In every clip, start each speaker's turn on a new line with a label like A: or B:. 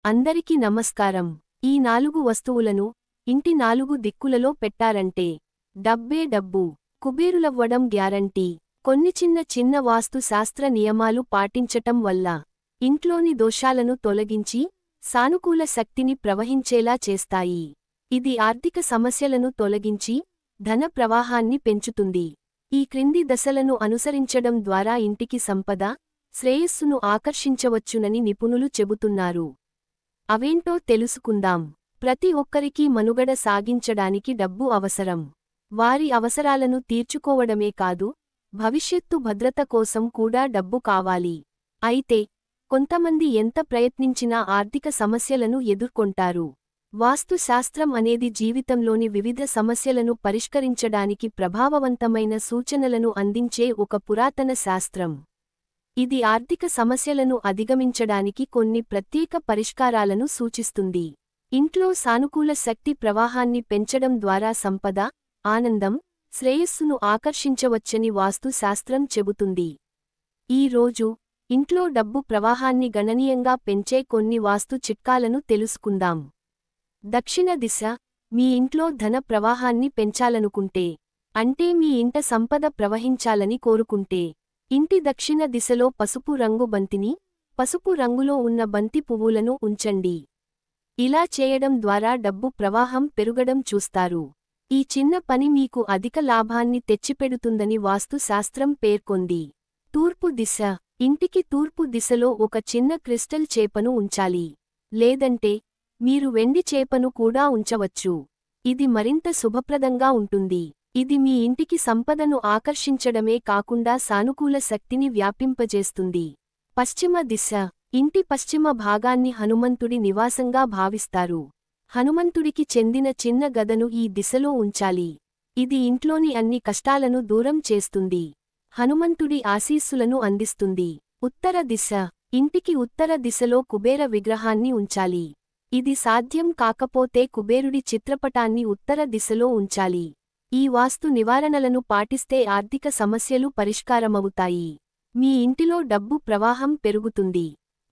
A: అందరికీ నమస్కారం. ఈ 4 వస్తువులను ఇంటి 4 దిక్కులలో పెట్టారంటే డబ్బే డబ్బు, కుబేరులవ్వడం గ్యారంటీ. కొన్ని చిన్న వాస్తు శాస్త్ర నియమాలు పాటించటం వల్ల ఇంట్లోని దోషాలను తొలగించి సానుకూల శక్తిని ప్రవహించేలా చేస్తాయి. ఇది ఆర్థిక సమస్యలను తొలగించి ధన ప్రవాహాన్ని పెంచుతుంది. ఈ క్రింది దశలను అనుసరించడం ద్వారా ఇంటికి సంపద, శ్రేయస్సును ఆకర్షించవచ్చునని నిపుణులు చెబుతున్నారు. అవేంటో తెలుసుకుందాం. ప్రతి ఒక్కరికీ మనుగడ సాగించడానికి డబ్బు అవసరం. వారి అవసరాలను తీర్చుకోవడమే కాదు, భవిష్యత్తు భద్రత కోసం కూడా డబ్బు కావాలి. అయితే కొంతమంది ఎంత ప్రయత్నించినా ఆర్థిక సమస్యలను ఎదుర్కొంటారు. వాస్తు శాస్త్రం అనేది జీవితంలోని వివిధ సమస్యలను పరిష్కరించడానికి ప్రభావవంతమైన సూచనలను అందించే ఒక పురాతన శాస్త్రం. ఇది ఆర్థిక సమస్యలను అధిగమించడానికి కొన్ని ప్రత్యేక పరిష్కారాలను సూచిస్తుంది. ఇంట్లో సానుకూల శక్తి ప్రవాహాన్ని పెంచడం ద్వారా సంపద, ఆనందం, శ్రేయస్సును ఆకర్షించవచ్చని వాస్తు శాస్త్రం చెబుతుంది. ఈ రోజు ఇంట్లో డబ్బు ప్రవాహాన్ని గణనీయంగా పెంచే కొన్ని వాస్తు చిట్కాలను తెలుసుకుందాం. దక్షిణ దిశ. మీ ఇంట్లో ధన ప్రవాహాన్ని పెంచాలనుకుంటే, అంటే మీ ఇంట సంపద ప్రవహించాలని కోరుకుంటే, ఇంటి దక్షిణ దిశలో పసుపు రంగు బంతిని, పసుపు రంగులో ఉన్న బంతి పువ్వులను ఉంచండి. ఇలా చేయడం ద్వారా డబ్బు ప్రవాహం పెరుగడం చూస్తారు. ఈ చిన్న పని మీకు అధిక లాభాన్ని తెచ్చిపెడుతుందని వాస్తు శాస్త్రం పేర్కొంది. తూర్పు దిశ. ఇంటికి తూర్పు దిశలో ఒక చిన్న క్రిస్టల్ చేపను ఉంచాలి. లేదంటే మీరు వెండి చేపను కూడా ఉంచవచ్చు. ఇది మరింత శుభప్రదంగా ఉంటుంది. ఇది మీ ఇంటికి సంపదను ఆకర్షించడమే కాకుండా సానుకూల శక్తిని వ్యాపింపజేస్తుంది. పశ్చిమ దిశ. ఇంటి పశ్చిమ భాగాన్ని హనుమంతుడి నివాసంగా భావిస్తారు. హనుమంతుడికి చెందిన చిన్న గదను ఈ దిశలో ఉంచాలి. ఇది ఇంట్లోని అన్ని కష్టాలను దూరం చేస్తుంది. హనుమంతుడి ఆశీస్సులను అందిస్తుంది. ఉత్తర దిశ. ఇంటికి ఉత్తర దిశలో కుబేర విగ్రహాన్ని ఉంచాలి. ఇది సాధ్యం కాకపోతే కుబేరుడి చిత్రపటాన్ని ఉత్తర దిశలో ఉంచాలి. ఈ వాస్తు నివారణలను పాటిస్తే ఆర్థిక సమస్యలు పరిష్కారమవుతాయి. మీ ఇంటిలో డబ్బు ప్రవాహం పెరుగుతుంది.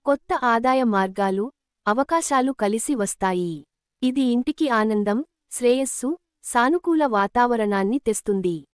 A: కొత్త ఆదాయ మార్గాలు, అవకాశాలు కలిసి వస్తాయి. ఇది ఇంటికి ఆనందం, శ్రేయస్సు, సానుకూల వాతావరణాన్ని తెస్తుంది.